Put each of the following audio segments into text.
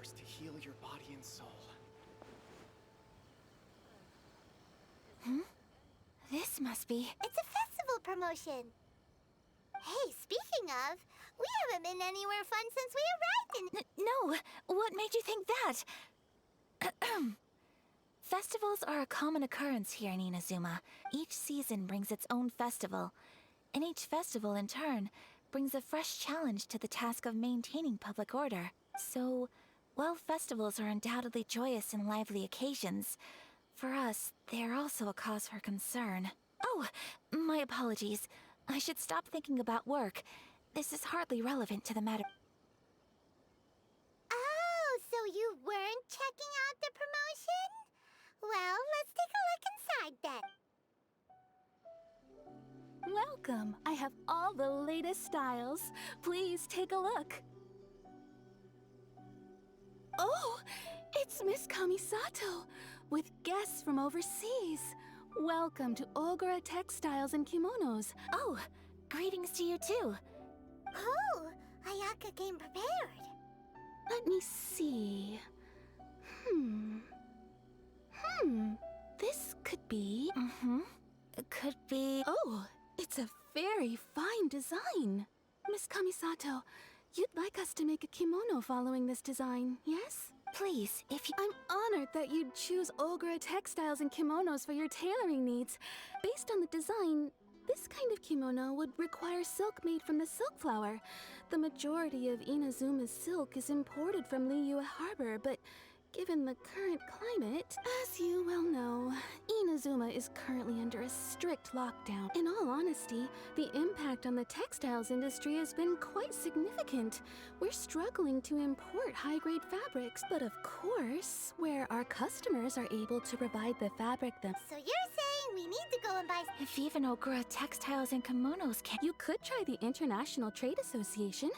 powers to heal your body and soul. This must be... It's a festival promotion. Hey, speaking of, we haven't been anywhere fun since we arrived in... No! What made you think that? Festivals are a common occurrence here in Inazuma. Each season brings its own festival, and each festival, in turn, brings a fresh challenge to the task of maintaining public order. So, while festivals are undoubtedly joyous and lively occasions, for us, they are also a cause for concern. Oh, my apologies. I should stop thinking about work. This is hardly relevant to the matter. Oh, so you weren't checking out the promotion? Well, let's take a look inside then. Welcome. I have all the latest styles. Please take a look. Oh, it's Miss Kamisato with guests from overseas. Welcome to Ogura Textiles and Kimonos. Oh, greetings to you too. Oh, Ayaka came prepared. Let me see. This could be... It could be... Oh, it's a very fine design. Miss Kamisato, you'd like us to make a kimono following this design, yes? Please, if you... I'm honored that you'd choose Ogura Textiles and Kimonos for your tailoring needs. Based on the design, this kind of kimono would require silk made from the silk flower. The majority of Inazuma's silk is imported from Liyue Harbor, but given the current climate, as you well know, Inazuma is currently under a strict lockdown. In all honesty, the impact on the textiles industry has been quite significant. We're struggling to import high-grade fabrics, but of course, where our customers are able to provide the fabric So you're saying we need to go and buy... If even Ogura Textiles and Kimonos can... You could try the International Trade Association.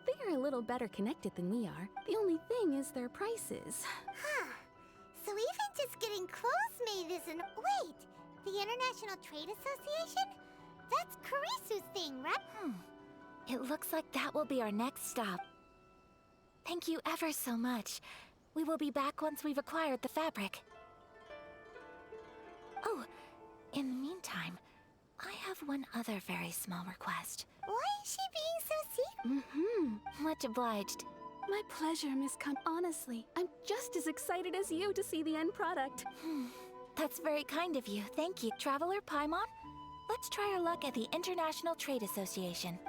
They are a little better connected than we are. The only thing is their prices. Huh. So even just getting clothes made isn't... Wait! The International Trade Association? That's Kurisu's thing, right? It looks like that will be our next stop. Thank you ever so much. We will be back once we've acquired the fabric. Oh, in the meantime, I have one other very small request. Why is she being so secret? Much obliged. My pleasure, Miss Honestly, I'm just as excited as you to see the end product. That's very kind of you. Thank you. Traveler Paimon, let's try our luck at the International Trade Association.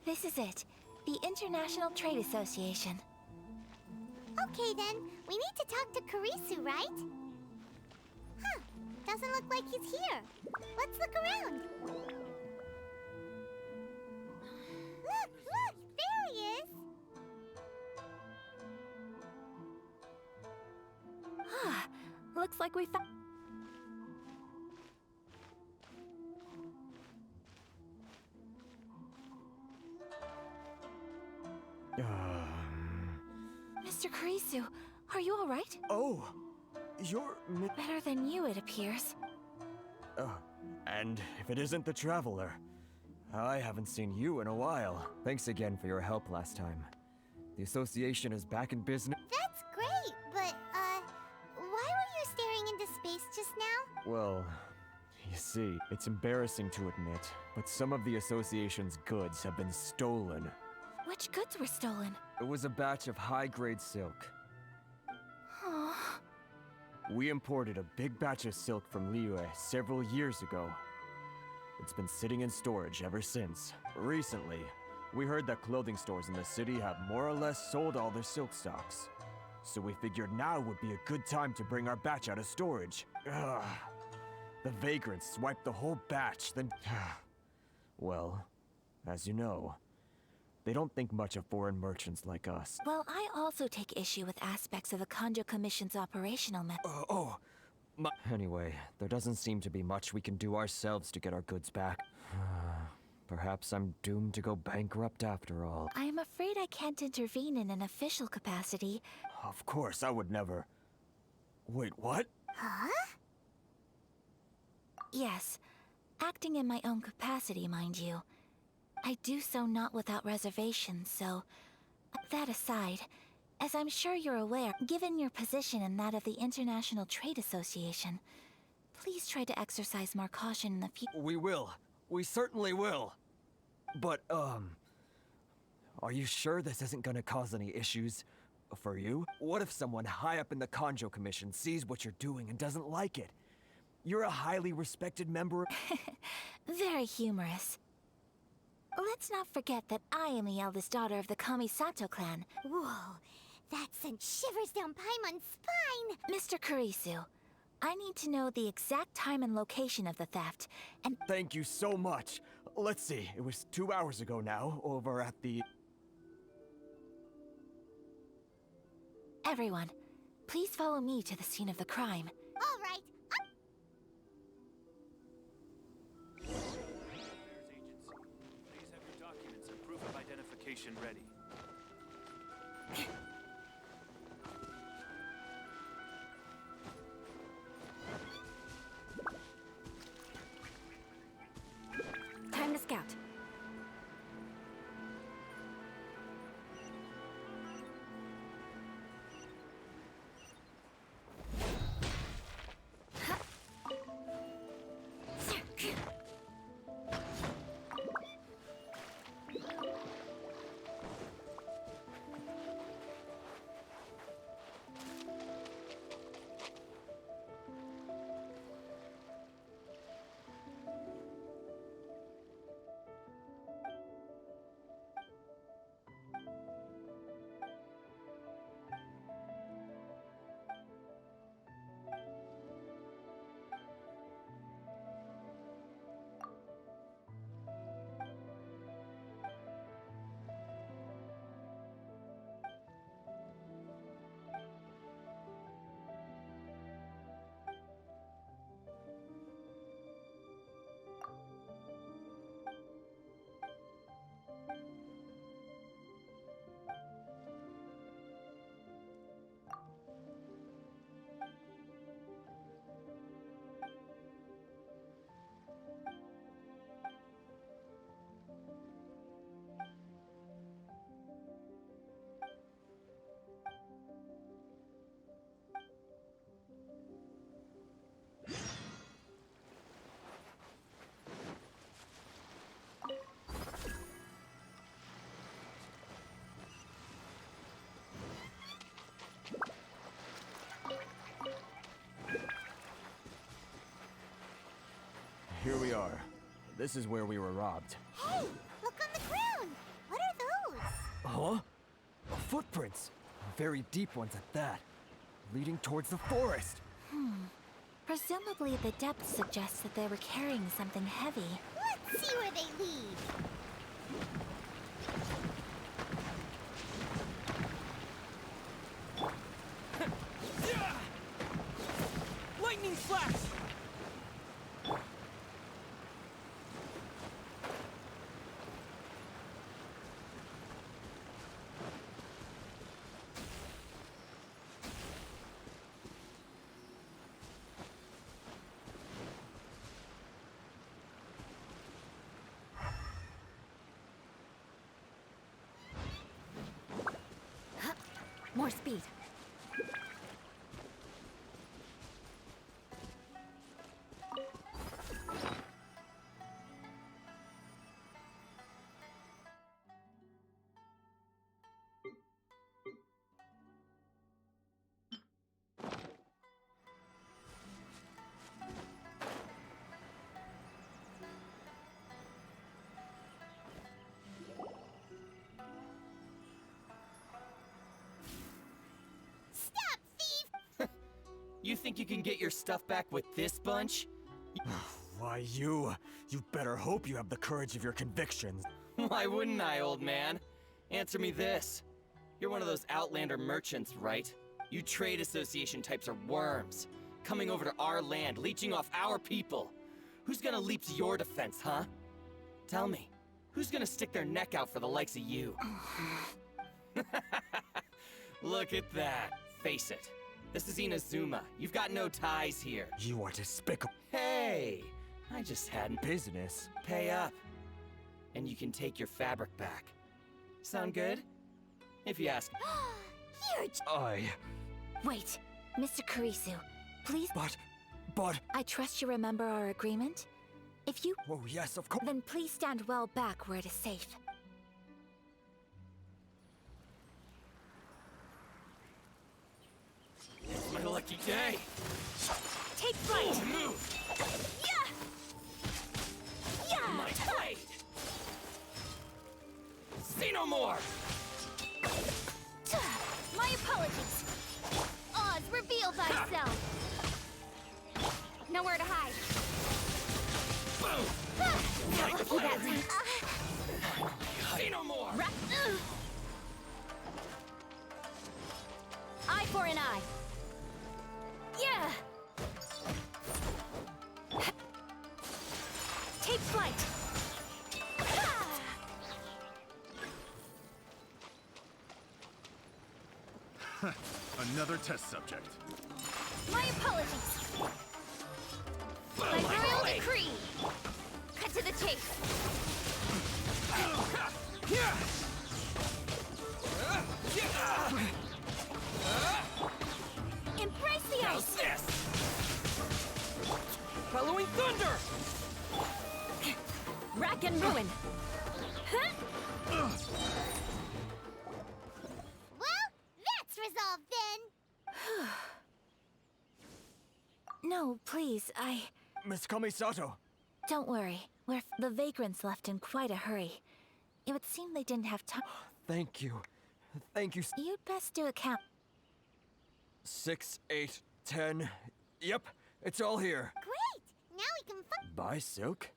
This is it. The International Trade Association. Okay then, we need to talk to Kurisu, right? Huh, doesn't look like he's here. Let's look around. Look, there he is. Looks like we found... Mr. Kurisu, are you all right? Oh, you're... Better than you, it appears. And if it isn't the Traveler, I haven't seen you in a while. Thanks again for your help last time. The association is back in business. That's great, but, why were you staring into space just now? Well, you see, it's embarrassing to admit, but some of the association's goods have been stolen. Which goods were stolen? It was a batch of high-grade silk. Oh, We imported a big batch of silk from Liyue several years ago. It's been sitting in storage ever since. Recently, we heard that clothing stores in the city have more or less sold all their silk stocks. So we figured now would be a good time to bring our batch out of storage. Ugh. The vagrants swiped the whole batch, then... Well, as you know, They don't think much of foreign merchants like us. Well, I also take issue with aspects of the Kanjo Commission's operational method. Anyway, there doesn't seem to be much we can do ourselves to get our goods back. Perhaps I'm doomed to go bankrupt after all. I'm afraid I can't intervene in an official capacity. Of course, I would never. Wait, what? Huh? Yes, acting in my own capacity, mind you. I do so not without reservations, so... That aside, as I'm sure you're aware, given your position and that of the International Trade Association, please try to exercise more caution in the future. We will. We certainly will. But, are you sure this isn't gonna cause any issues for you? What if someone high up in the Kanjo Commission sees what you're doing and doesn't like it? You're a highly respected member. Very humorous. Let's not forget that I am the eldest daughter of the Kamisato clan. Whoa, that sent shivers down Paimon's spine! Mr. Kurisu, I need to know the exact time and location of the theft, and... Thank you so much. Let's see, it was 2 hours ago now, over at the... Everyone, please follow me to the scene of the crime. All right, Affairs agents, please have your documents and proof of identification ready. Time to scout. Here we are. This is where we were robbed. hey, look on the ground! What are those? Huh? Footprints. Very deep ones at that. Leading towards the forest. Presumably the depth suggests that they were carrying something heavy. Let's see where they lead. Lightning flash! More speed. Stop, thief! You think you can get your stuff back with this bunch? Why, you better hope you have the courage of your convictions. Why wouldn't I, old man? Answer me this. You're one of those Outlander merchants, right? You trade association types are worms. Coming over to our land, leeching off our people. Who's gonna leap to your defense, huh? Tell me, who's gonna stick their neck out for the likes of you? Look at that. Face it. This is Inazuma. You've got no ties here. You are despicable. Hey! I just hadn't. Business. Pay up. And you can take your fabric back. Sound good? If you ask. You're Wait, Mr. Kurisu, please. But. I trust you remember our agreement? If you. Oh, yes, of course. Then please stand well back where it is safe. It's my lucky day. Take flight! Move! Yeah! Yeah! My blade! Say no more! My apologies. Oz, reveal thyself. Nowhere to hide. Boom! Not lucky that time. Say no more! Eye for an eye. Yeah! Take flight! Another test subject. My apologies. Boom! My royal blade. decree. Cut to the chase. Embrace the How's ice. this? Following thunder! Rack and ruin! Well, that's resolved then. No, please, Miss Kamisato. Don't worry. The vagrants left in quite a hurry. It would seem they didn't have time. Thank you. Thank you. You'd best do a count. 6, 8, 10. Yep, it's all here. Great. Now we can Buy silk?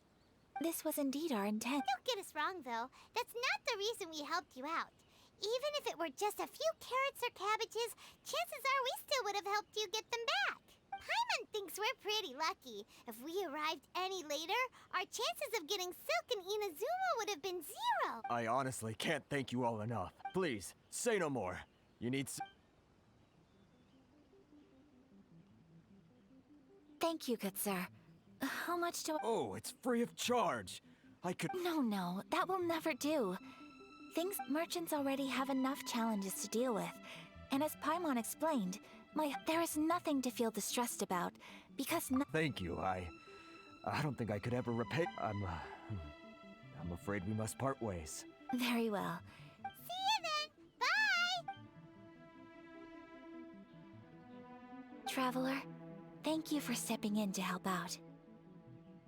This was indeed our intent. Don't get us wrong, though. That's not the reason we helped you out. Even if it were just a few carrots or cabbages, chances are we still would have helped you get them back. Paimon thinks we're pretty lucky. If we arrived any later, our chances of getting Silk and Inazuma would have been 0. I honestly can't thank you all enough. Please, say no more. You need Thank you, good sir. How much do I... Oh, it's free of charge. I could... No, that will never do. Merchants already have enough challenges to deal with. And as Paimon explained, there is nothing to feel distressed about, because Thank you. I don't think I could ever repay... I'm afraid we must part ways. Very well. See you then. Bye. Traveler, thank you for stepping in to help out.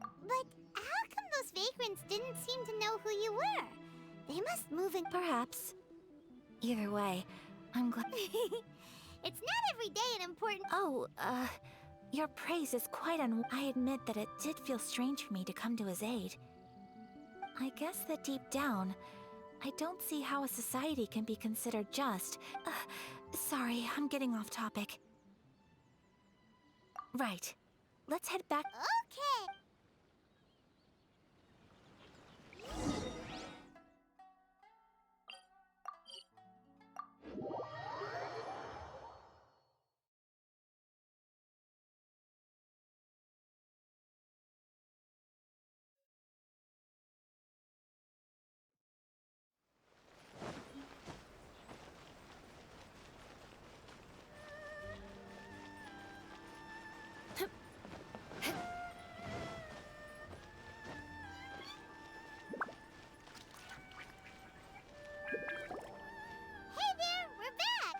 But how come those vagrants didn't seem to know who you were? They must move in. Perhaps. Either way, I'm glad... It's not every day an important... Oh, your praise is quite I admit that it did feel strange for me to come to his aid. I guess that deep down, I don't see how a society can be considered just. Sorry, I'm getting off topic. Right. Let's head back. Okay.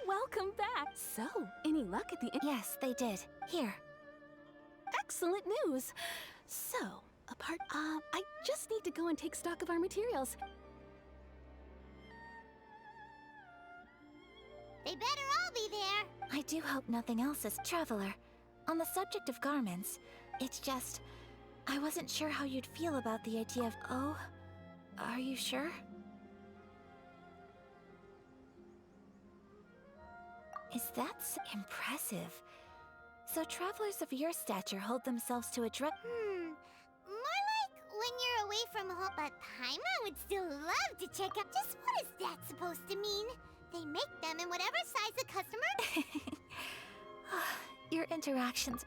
Welcome back. So, any luck at the end? Yes, they did. Here. Excellent news. So, I just need to go and take stock of our materials. They better all be there. I do hope nothing else is Traveler. On the subject of garments, it's just... I wasn't sure how you'd feel about the idea of... Oh? Are you sure? Is that impressive? So travelers of your stature hold themselves to a drug. More like when you're away from home. But Paimon would still love to check out. Just what is that supposed to mean? They make them in whatever size the customer... Your interactions.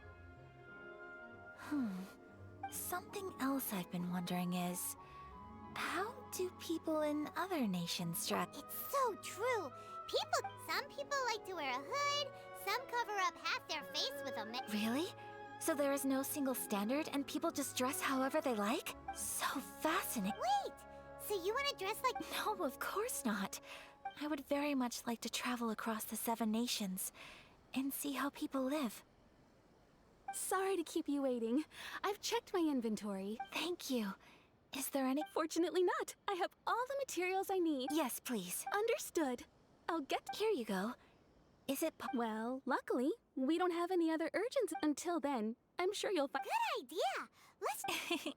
Something else I've been wondering is, how do people in other nations dress? It's so true. Some people like to wear a hood, some cover up half their face with a Really? So there is no single standard and people just dress however they like? So fascinating. Wait! So you want to dress like... No, of course not. I would very much like to travel across the 7 nations and see how people live. Sorry to keep you waiting. I've checked my inventory. Thank you. Is there any... Fortunately not. I have all the materials I need. Yes, please. Understood. I'll get... Here you go. Is it Well, luckily, we don't have any other urgents until then. I'm sure you'll find... Good idea! Let's...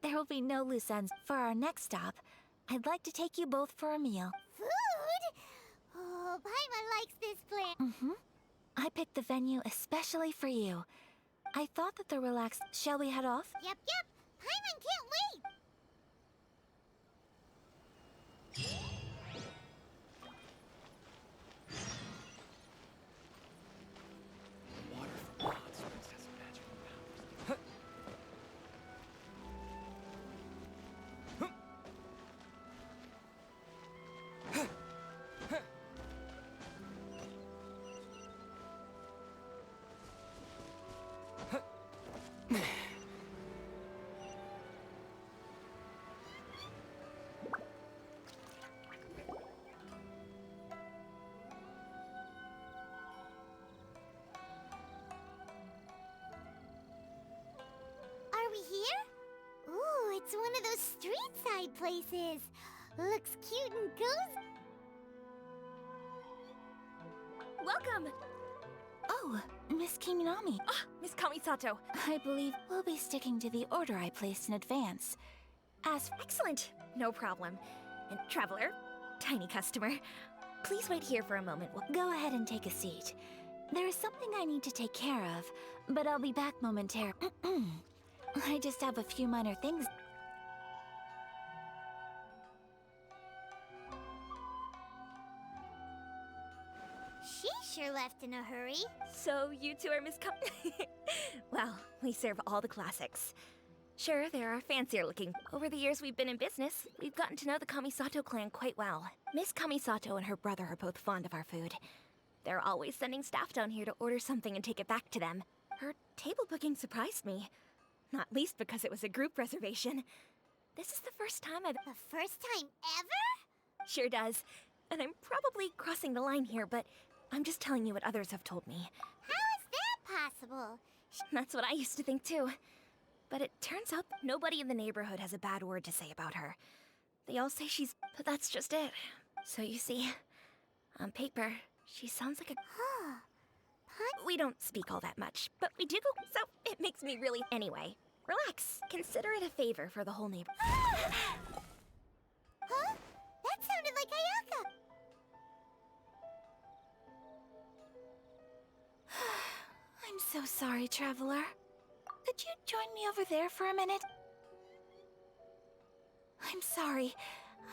There will be no loose ends. For our next stop, I'd like to take you both for a meal. Food? Oh, Paimon likes this plan. I picked the venue especially for you. I thought that the relaxed... Shall we head off? Yep. Paimon can't wait! Water from hot springs has magical powers. Are we here? Ooh, it's one of those street-side places. Looks cute and cozy. Welcome! Oh, Miss Kiminami. Miss Kamisato. I believe we'll be sticking to the order I placed in advance. Excellent. No problem. And traveler, tiny customer, please wait here for a moment. Go ahead and take a seat. There is something I need to take care of, but I'll be back momentarily. I just have a few minor things. She sure left in a hurry. So you two are Miss Well, we serve all the classics. Sure, there are fancier looking. Over the years we've been in business, we've gotten to know the Kamisato clan quite well. Miss Kamisato and her brother are both fond of our food. They're always sending staff down here to order something and take it back to them. Her table booking surprised me. Not least because it was a group reservation. This is the first time I've... The first time ever? Sure does. And I'm probably crossing the line here, but I'm just telling you what others have told me. How is that possible? That's what I used to think too. But it turns out nobody in the neighborhood has a bad word to say about her. They all say she's... But that's just it. So you see, on paper, she sounds like a... We don't speak all that much, but we do go... So it makes me really... Anyway, relax. Consider it a favor for the whole neighborhood. Huh? That sounded like Ayaka. I'm so sorry, traveler. Could you join me over there for a minute? I'm sorry.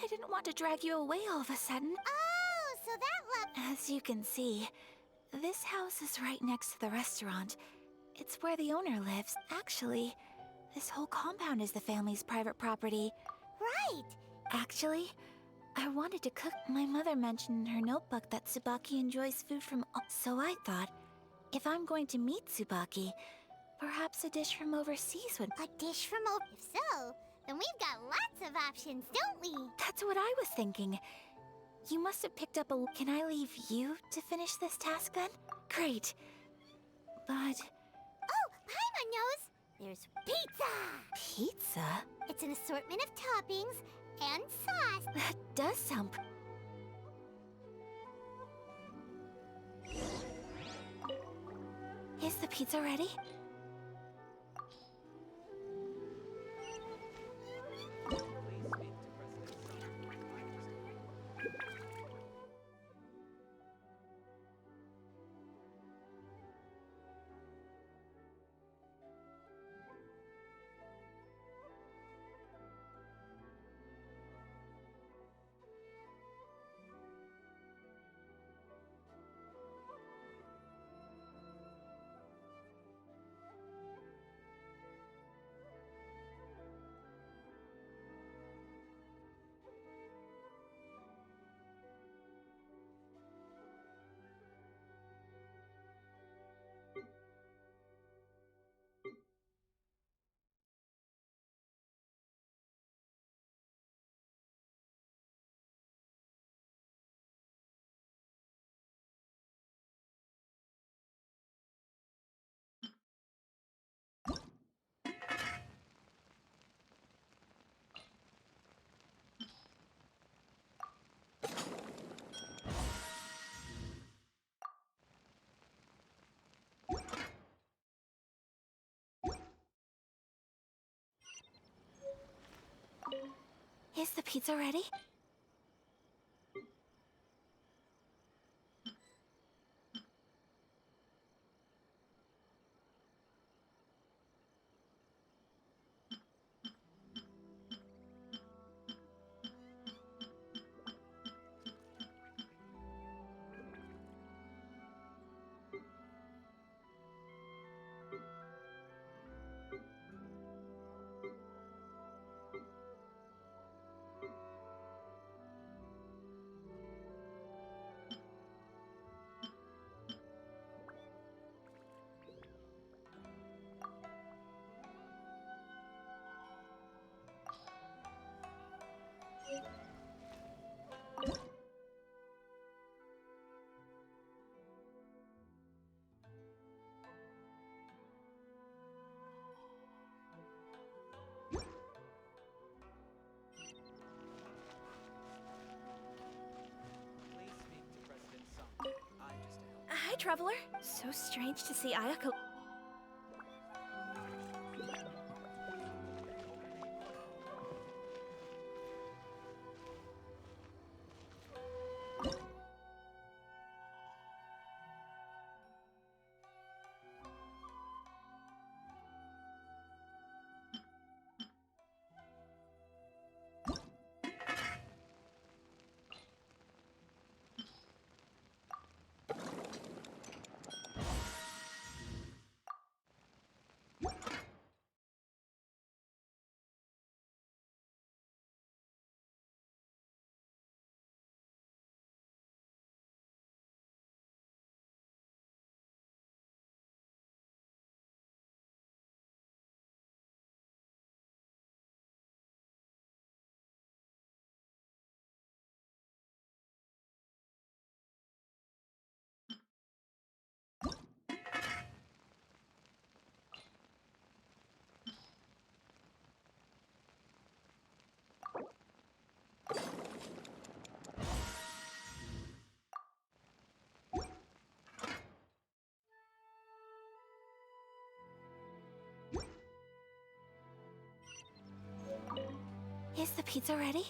I didn't want to drag you away all of a sudden. Oh, so that As you can see, this house is right next to the restaurant. It's where the owner lives. Actually, this whole compound is the family's private property. Right. Actually, I wanted to cook. My mother mentioned in her notebook that Tsubaki enjoys food from... So I thought, if I'm going to meet Tsubaki, perhaps a dish from overseas would... A dish from over... If so, then we've got lots of options, don't we? That's what I was thinking. You must have picked up a... Can I leave you to finish this task then? Great. But... Oh, Paimon knows. There's pizza. Pizza? It's an assortment of toppings and sauce. That does sound... Is the pizza ready? Is the pizza ready? Please speak to President Sung. I'm just a helper. Hi, Traveler. So strange to see Ayako. Is the pizza ready?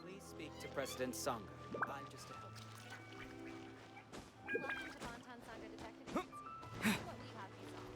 Please speak to President Sung. I'm just a helper. Welcome to Bonton Sangha Detective Agency. What will you have me solve?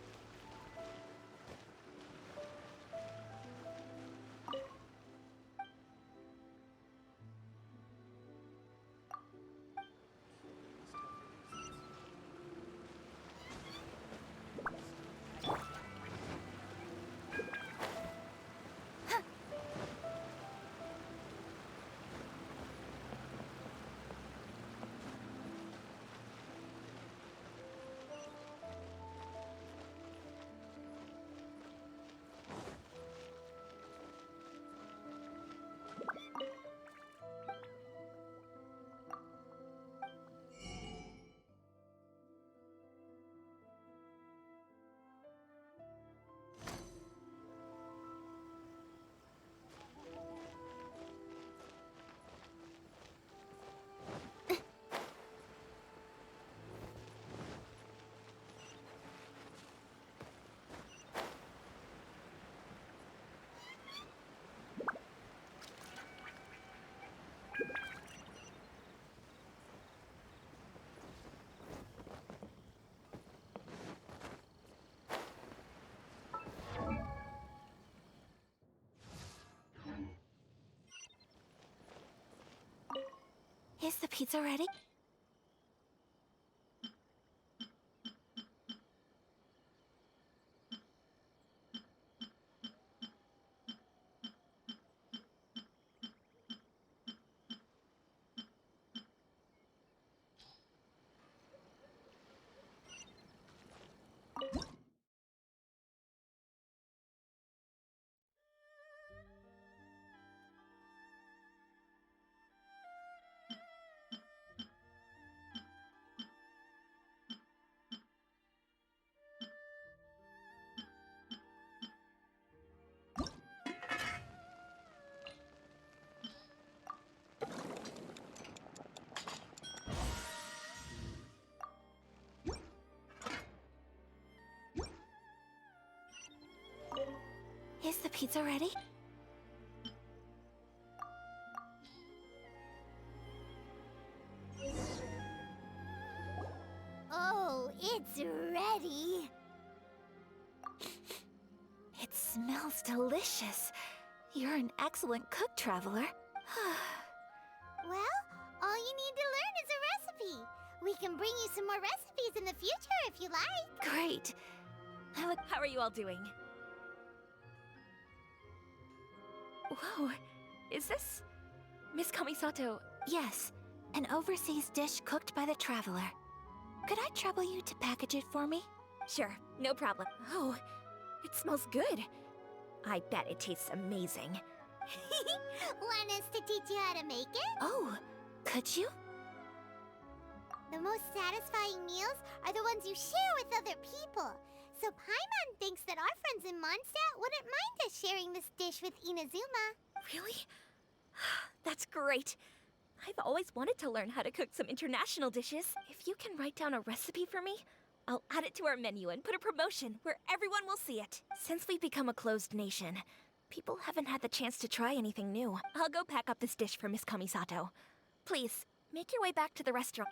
Is the pizza ready? pizza ready? Oh, it's ready. It smells delicious. You're an excellent cook, Traveler. Well, all you need to learn is a recipe. We can bring you some more recipes in the future if you like. Great. I look. How are you all doing? Whoa, is this Miss Kamisato? Yes, an overseas dish cooked by the Traveler. Could I trouble you to package it for me? Sure, no problem. Oh, it smells good. I bet it tastes amazing. Want us to teach you how to make it? Oh, could you? The most satisfying meals are the ones you share with other people. So Paimon thinks that our friends in Mondstadt wouldn't mind us sharing this dish with Inazuma. Really? That's great. I've always wanted to learn how to cook some international dishes. If you can write down a recipe for me, I'll add it to our menu and put a promotion where everyone will see it. Since we've become a closed nation, people haven't had the chance to try anything new. I'll go pack up this dish for Miss Kamisato. Please, make your way back to the restaurant.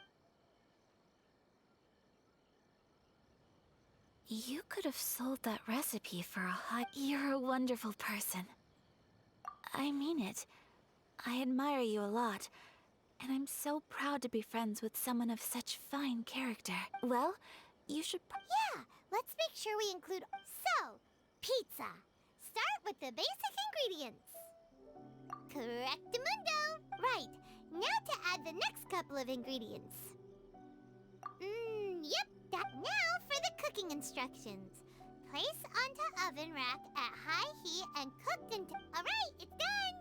You could have sold that recipe for a high... You're a wonderful person. I mean it. I admire you a lot, and I'm so proud to be friends with someone of such fine character. Well, you should... Yeah, let's make sure we include... So, pizza. Start with the basic ingredients. Correctamundo. Right, now to add the next couple of ingredients. Yep, that. Now for the cooking instructions. Place onto oven rack at high heat and cooked until... Alright, it's done!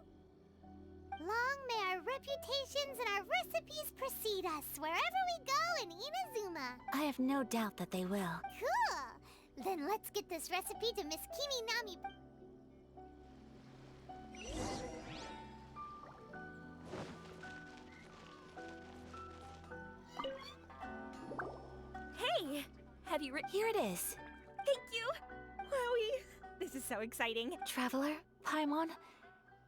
Long may our reputations and our recipes precede us wherever we go in Inazuma. I have no doubt that they will. Cool! Then let's get this recipe to Miss Kiminami. Hey! Have you Here it is. Thank you! Wowie! This is so exciting. Traveler, Paimon,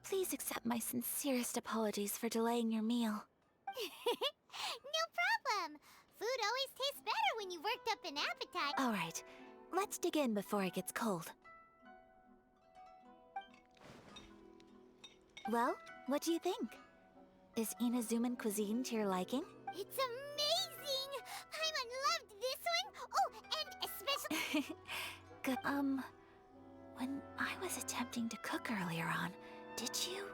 please accept my sincerest apologies for delaying your meal. No problem! Food always tastes better when you've worked up an appetite. All right, let's dig in before it gets cold. Well, what do you think? Is Inazuman cuisine to your liking? It's amazing! Paimon loved this one! Oh, and especially... Good. When I was attempting to cook earlier on, did you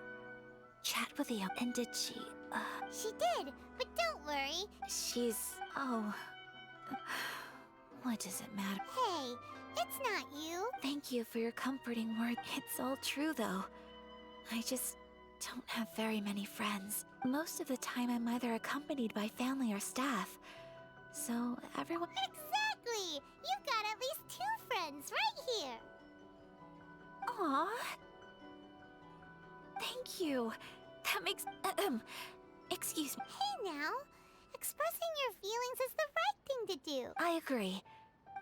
chat with the... And did she, She did, but don't worry. She's... Oh... What does it matter? Hey, it's not you. Thank you for your comforting words. It's all true, though. I just don't have very many friends. Most of the time, I'm either accompanied by family or staff. So, everyone... Exactly! You've got at least 2 friends right here. Aww. Thank you. That makes... Excuse me. Hey now, expressing your feelings is the right thing to do. I agree.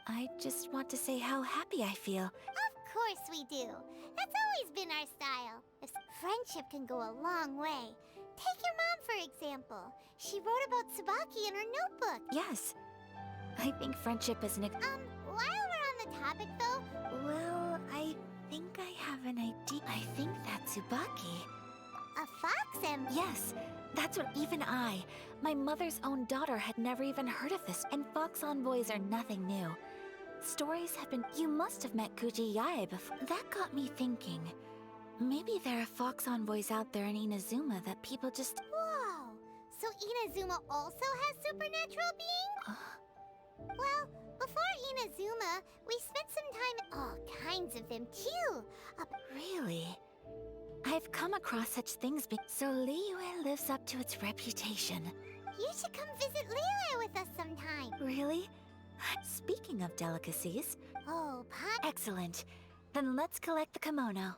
I just want to say how happy I feel. Of course we do. That's always been our style. If friendship can go a long way. Take your mom, for example. She wrote about Tsubaki in her notebook. Yes. I think friendship is an... While we're on the topic, though... Well, I think I have an idea. I think that Tsubaki... A fox and... Yes, that's what even I, my mother's own daughter, had never even heard of this. And fox envoys are nothing new. Stories have been... You must have met Kuji Yae before. That got me thinking. Maybe there are fox envoys out there in Inazuma that people just... Whoa! So Inazuma also has supernatural beings? Well, before Inazuma, we spent some time in all kinds of them too. Really? I've come across such things so Liyue lives up to its reputation. You should come visit Liyue with us sometime. Really? Speaking of delicacies... Oh, Excellent. Then let's collect the kimono.